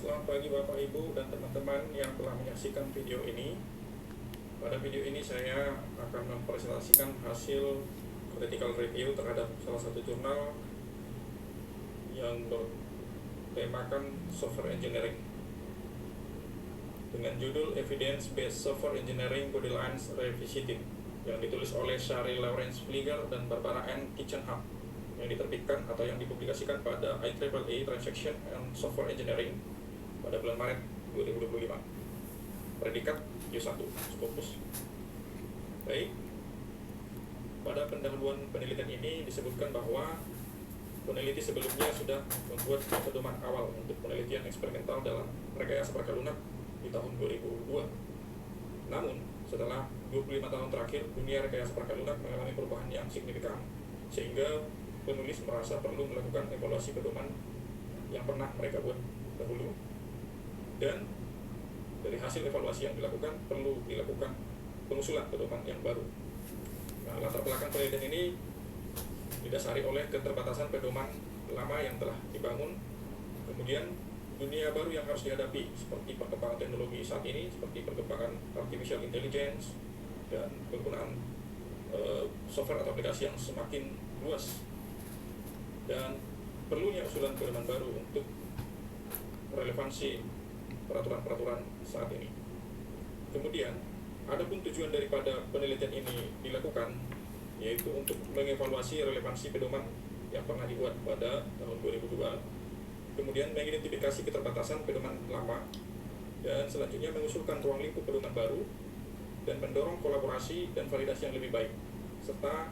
Selamat pagi Bapak Ibu dan teman-teman yang telah menyaksikan video ini. Pada video ini saya akan mempresentasikan hasil critical review terhadap salah satu jurnal yang bertemakan software engineering dengan judul Evidence Based Software Engineering Guidelines Revisited yang ditulis oleh Shari Lawrence Flieger dan Barbara N. Kitchenham, yang diterbitkan atau yang dipublikasikan pada IEEE Transaction and Software Engineering pada bulan Maret 2025. Predikat Q1 Scopus. Baik. Pada pendahuluan penelitian ini disebutkan bahwa peneliti sebelumnya sudah membuat pedoman awal untuk penelitian eksperimental dalam rekayasa perangkat lunak di tahun 2002. Namun, setelah 25 tahun terakhir, dunia rekayasa perangkat lunak mengalami perubahan yang signifikan, sehingga penulis merasa perlu melakukan evaluasi pedoman yang pernah mereka buat dahulu, dan dari hasil evaluasi yang dilakukan perlu dilakukan pengusulan pedoman yang baru. Nah, latar belakang penelitian ini didasari oleh keterbatasan pedoman lama yang telah dibangun, kemudian dunia baru yang harus dihadapi seperti perkembangan teknologi saat ini, seperti perkembangan artificial intelligence dan penggunaan software atau aplikasi yang semakin luas, dan perlunya usulan pedoman baru untuk relevansi peraturan-peraturan saat ini. Kemudian, adapun tujuan daripada penelitian ini dilakukan yaitu untuk mengevaluasi relevansi pedoman yang pernah dibuat pada tahun 2002, kemudian mengidentifikasi keterbatasan pedoman lama, dan selanjutnya mengusulkan ruang lingkup pedoman baru dan mendorong kolaborasi dan validasi yang lebih baik, serta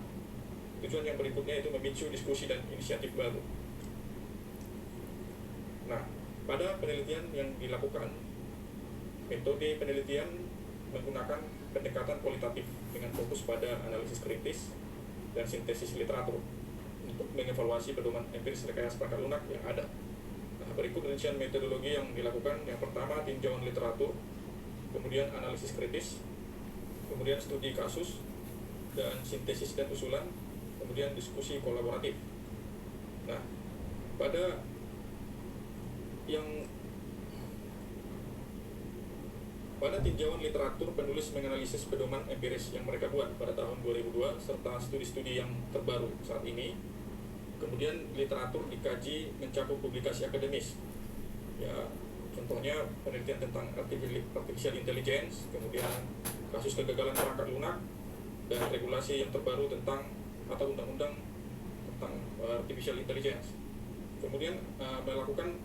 tujuan yang berikutnya itu memicu diskusi dan inisiatif baru. Nah, pada penelitian yang dilakukan, metode penelitian menggunakan pendekatan kualitatif dengan fokus pada analisis kritis dan sintesis literatur untuk mengevaluasi pedoman empiris rekayasa perangkat lunak yang ada. Nah, berikut rincian metodologi yang dilakukan. Yang pertama, tinjauan literatur, kemudian analisis kritis, kemudian studi kasus dan sintesis dan usulan, kemudian diskusi kolaboratif. Nah, pada tinjauan literatur, penulis menganalisis pedoman empiris yang mereka buat pada tahun 2002 serta studi-studi yang terbaru saat ini. Kemudian literatur dikaji mencakup publikasi akademis, ya, contohnya penelitian tentang artificial intelligence, kemudian kasus kegagalan perangkat lunak, dan regulasi yang terbaru tentang atau undang-undang tentang artificial intelligence. Kemudian melakukan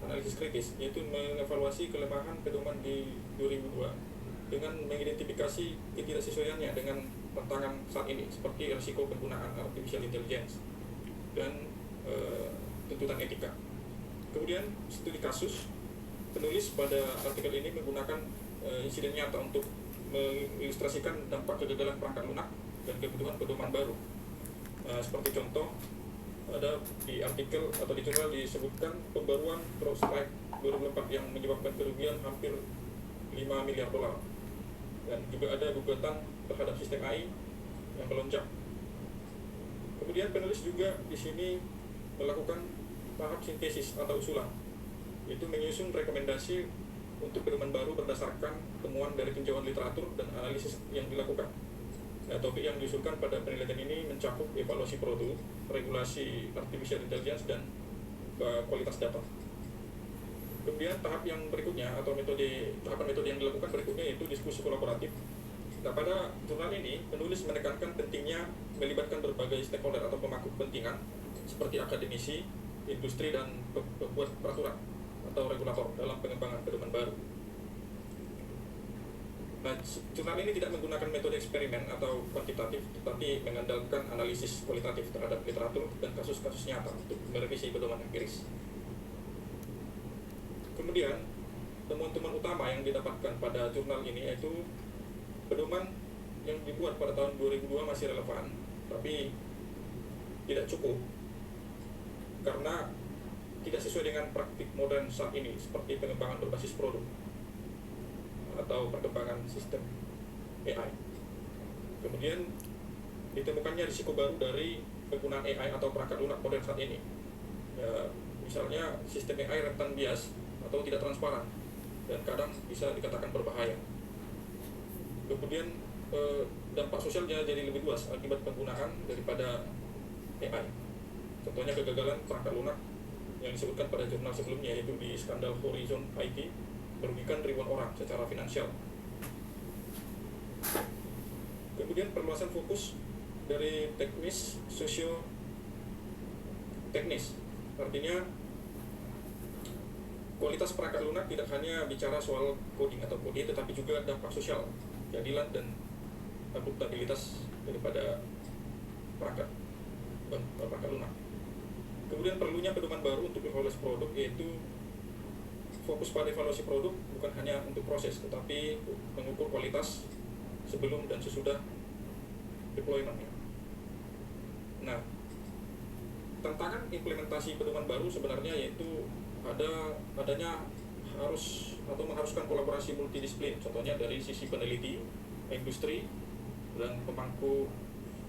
analisis kritis, yaitu mengevaluasi kelemahan pedoman di 2002 dengan mengidentifikasi ketidaksesuaiannya dengan tantangan saat ini, seperti risiko penggunaan artificial intelligence dan tuntutan etika. Kemudian studi kasus, penulis pada artikel ini menggunakan insiden nyata untuk mengilustrasikan dampak kegagalan perangkat lunak dan kebutuhan pedoman baru. Seperti contoh, ada di artikel atau di jurnal disebutkan pembaruan CrowdStrike 2004 yang menyebabkan kerugian hampir 5 miliar dolar, dan juga ada gugatan terhadap sistem AI yang melonjak. Kemudian penulis juga di sini melakukan tahap sintesis atau usulan, yaitu menyusun rekomendasi untuk pedoman baru berdasarkan temuan dari tinjauan literatur dan analisis yang dilakukan. Nah, topik yang diusulkan pada penelitian ini mencakup evaluasi produk, regulasi artificial intelligence, dan kualitas data. Kemudian tahap yang berikutnya atau tahapan metode yang dilakukan berikutnya yaitu diskusi kolaboratif. Nah, pada jurnal ini penulis menekankan pentingnya melibatkan berbagai stakeholder atau pemangku kepentingan seperti akademisi, industri, dan pembuat peraturan atau regulator dalam pengembangan pedoman baru. Nah, jurnal ini tidak menggunakan metode eksperimen atau kuantitatif, tetapi mengandalkan analisis kualitatif terhadap literatur dan kasus-kasus nyata untuk merevisi pedoman empiris. Kemudian, temuan-temuan utama yang didapatkan pada jurnal ini yaitu pedoman yang dibuat pada tahun 2002 masih relevan, tapi tidak cukup karena tidak sesuai dengan praktik modern saat ini, seperti pengembangan berbasis produk atau perkembangan sistem AI. Kemudian ditemukannya risiko baru dari penggunaan AI atau perangkat lunak modern saat ini. Ya, misalnya sistem AI rentan bias atau tidak transparan dan kadang bisa dikatakan berbahaya. Kemudian dampak sosialnya jadi lebih luas akibat penggunaan daripada AI. Contohnya kegagalan perangkat lunak yang disebutkan pada jurnal sebelumnya, yaitu di skandal Horizon IT, merugikan ribuan orang secara finansial. Kemudian perluasan fokus dari teknis sosio-teknis, artinya kualitas perangkat lunak tidak hanya bicara soal coding atau kode, tetapi juga dampak sosial, keadilan dan akuntabilitas daripada perangkat lunak. Kemudian perlunya pedoman baru untuk evaluasi produk, yaitu fokus pada evaluasi produk bukan hanya untuk proses, tetapi mengukur kualitas sebelum dan sesudah deployment-nya. Nah, tantangan implementasi pedoman baru sebenarnya yaitu adanya mengharuskan kolaborasi multidisiplin, contohnya dari sisi peneliti, industri, dan pemangku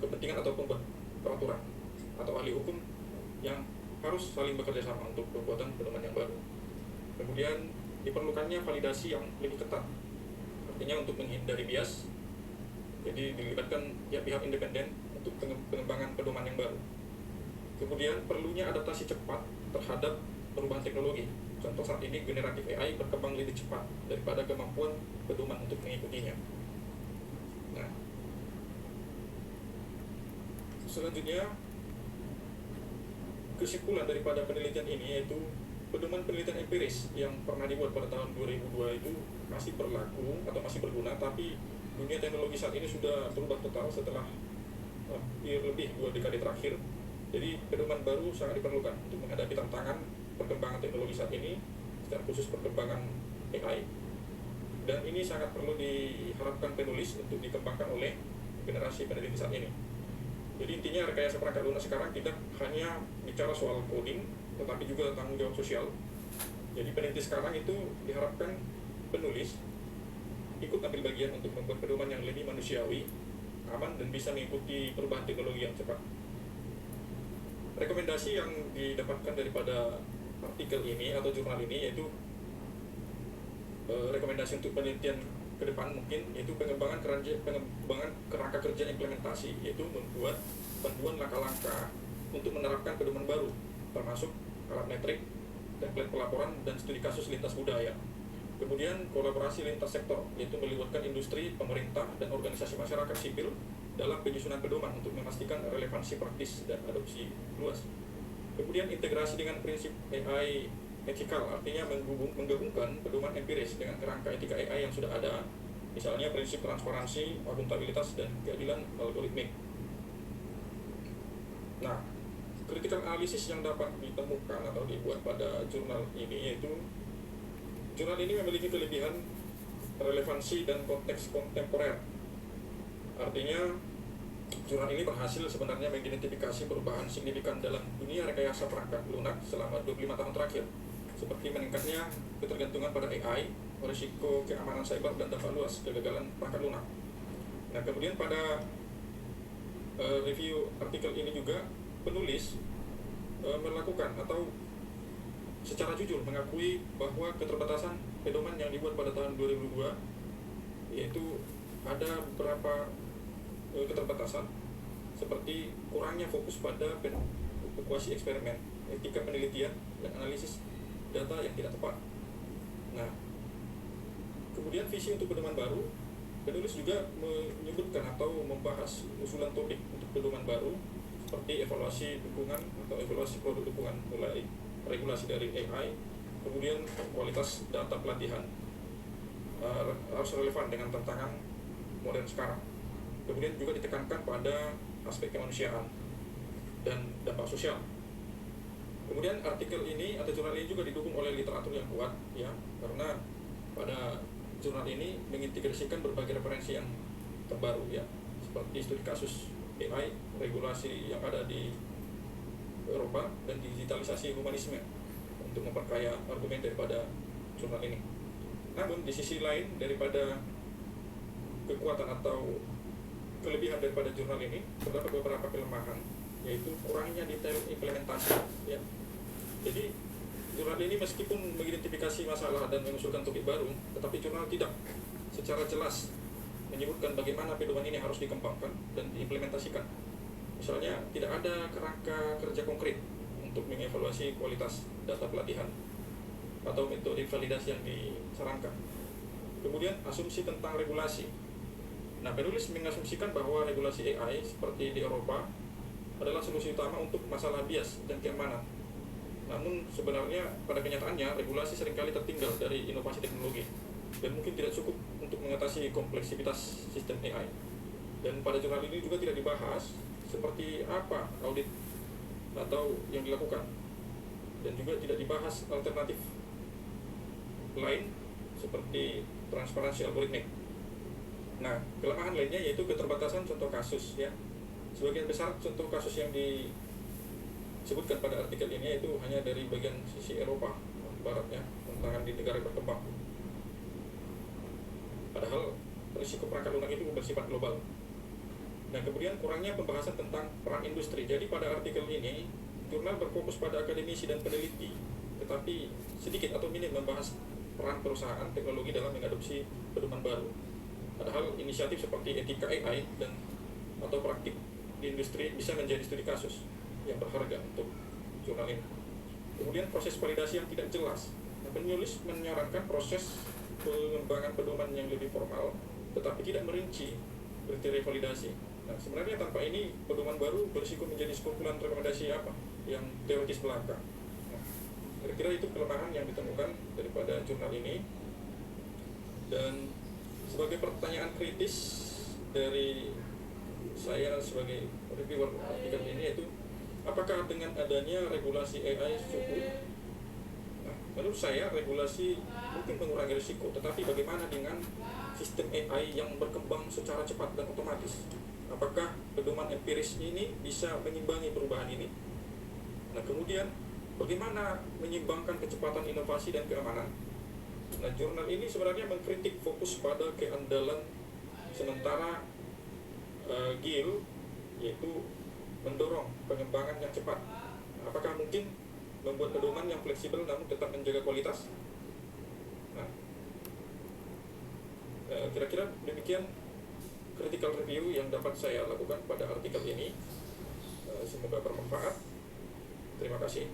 kepentingan atau pembuat peraturan atau ahli hukum yang harus saling bekerja sama untuk pembuatan pedoman yang baru. Kemudian diperlukannya validasi yang lebih ketat, artinya untuk menghindari bias, jadi dilibatkan pihak independen untuk pengembangan pedoman yang baru. Kemudian perlunya adaptasi cepat terhadap perubahan teknologi. Contoh saat ini generatif AI berkembang lebih cepat daripada kemampuan pedoman untuk mengikutinya. Nah, selanjutnya kesimpulan daripada penelitian ini yaitu pedoman penelitian empiris yang pernah dibuat pada tahun 2002 itu masih berlaku atau masih berguna, tapi dunia teknologi saat ini sudah berubah total setelah lebih 2 dekade terakhir. Jadi pedoman baru sangat diperlukan untuk menghadapi tantangan perkembangan teknologi saat ini, secara khusus perkembangan AI. Dan ini sangat perlu diharapkan penulis untuk dikembangkan oleh generasi peneliti saat ini. Jadi intinya rekayasa perangkat lunak sekarang tidak hanya bicara soal coding, tetapi juga tanggung jawab sosial. Jadi peneliti sekarang itu diharapkan penulis ikut ambil bagian untuk membuat pedoman yang lebih manusiawi, aman, dan bisa mengikuti perubahan teknologi yang cepat. Rekomendasi yang didapatkan daripada artikel ini atau jurnal ini yaitu rekomendasi untuk penelitian ke depan mungkin yaitu pengembangan kerangka kerja implementasi, yaitu membuat panduan langkah-langkah untuk menerapkan pedoman baru, termasuk alat metrik, template pelaporan, dan studi kasus lintas budaya. Kemudian kolaborasi lintas sektor, yaitu melibatkan industri, pemerintah, dan organisasi masyarakat sipil dalam penyusunan pedoman untuk memastikan relevansi praktis dan adopsi luas. Kemudian integrasi dengan prinsip AI ethical, artinya menggabungkan pedoman empiris dengan kerangka etika AI yang sudah ada, misalnya prinsip transparansi, akuntabilitas, dan keadilan algoritmik. Nah, critical analysis yang dapat ditemukan atau dibuat pada jurnal ini yaitu jurnal ini memiliki kelebihan relevansi dan konteks kontemporer. Artinya jurnal ini berhasil sebenarnya mengidentifikasi perubahan signifikan dalam dunia rekayasa perangkat lunak selama 25 tahun terakhir, seperti meningkatnya ketergantungan pada AI, risiko keamanan cyber, dan dampak luas kegagalan perangkat lunak. Nah, kemudian pada review artikel ini juga penulis melakukan atau secara jujur mengakui bahwa keterbatasan pedoman yang dibuat pada tahun 2002 yaitu ada beberapa keterbatasan seperti kurangnya fokus pada evaluasi eksperimen, etika penelitian, dan analisis data yang tidak tepat. Nah, kemudian visi untuk pedoman baru, penulis juga menyebutkan atau membahas usulan topik untuk pedoman baru seperti evaluasi dukungan atau evaluasi produk dukungan, mulai regulasi dari AI, kemudian kualitas data pelatihan harus relevan dengan tantangan modern sekarang. Kemudian juga ditekankan pada aspek kemanusiaan dan dampak sosial. Kemudian artikel ini atau jurnal ini juga didukung oleh literatur yang kuat, ya, karena pada jurnal ini mengintegrasikan berbagai referensi yang terbaru, ya, seperti studi kasus AI, regulasi yang ada di Eropa, dan digitalisasi humanisme untuk memperkaya argumen daripada jurnal ini. Namun di sisi lain daripada kekuatan atau kelebihan daripada jurnal ini terdapat beberapa kelemahan, yaitu kurangnya detail implementasi, ya. Jadi jurnal ini meskipun mengidentifikasi masalah dan mengusulkan topik baru, tetapi jurnal tidak secara jelas menyebutkan bagaimana pedoman ini harus dikembangkan dan diimplementasikan. Misalnya, tidak ada kerangka kerja konkret untuk mengevaluasi kualitas data pelatihan atau metode validasi yang disarankan. Kemudian, asumsi tentang regulasi. Nah, penulis mengasumsikan bahwa regulasi AI seperti di Eropa adalah solusi utama untuk masalah bias dan keamanan. Namun sebenarnya pada kenyataannya regulasi seringkali tertinggal dari inovasi teknologi dan mungkin tidak cukup untuk mengatasi kompleksitas sistem AI. Dan pada jurnal ini juga tidak dibahas seperti apa audit atau yang dilakukan, dan juga tidak dibahas alternatif lain seperti transparansi algoritmik. Nah, kelemahan lainnya yaitu keterbatasan contoh kasus ya. Sebagian besar contoh kasus yang disebutkan pada artikel ini itu hanya dari bagian sisi Eropa Barat ya, tentang di negara berkembang. Padahal risiko perangkat lunak itu bersifat global. Nah, kemudian kurangnya pembahasan tentang peran industri. Jadi pada artikel ini jurnal berfokus pada akademisi dan peneliti, tetapi sedikit atau minim membahas peran perusahaan teknologi dalam mengadopsi pedoman baru. Padahal inisiatif seperti etika AI dan atau praktik di industri bisa menjadi studi kasus yang berharga untuk jurnal ini. Kemudian proses validasi yang tidak jelas. Nah, penulis menyarankan proses pengembangan pedoman yang lebih formal, tetapi tidak merinci kriteria validasi. Nah, sebenarnya tanpa ini pedoman baru berisiko menjadi sekumpulan rekomendasi yang teoritis belaka. Nah, kira-kira itu kelemahan yang ditemukan daripada jurnal ini. Dan sebagai pertanyaan kritis dari saya sebagai reviewer artikel ini yaitu, apakah dengan adanya regulasi AI cukup? Nah, menurut saya regulasi mungkin mengurangi risiko, tetapi bagaimana dengan sistem AI yang berkembang secara cepat dan otomatis? Apakah pedoman empiris ini bisa menyimbangi perubahan ini? Nah, kemudian bagaimana menyimbangkan kecepatan inovasi dan keamanan? Nah, jurnal ini sebenarnya mengkritik fokus pada keandalan sementara GIL, yaitu mendorong pengembangan yang cepat. Apakah mungkin membuat pedoman yang fleksibel namun tetap menjaga kualitas? Nah, kira-kira demikian critical review yang dapat saya lakukan pada artikel ini. Semoga bermanfaat. Terima kasih.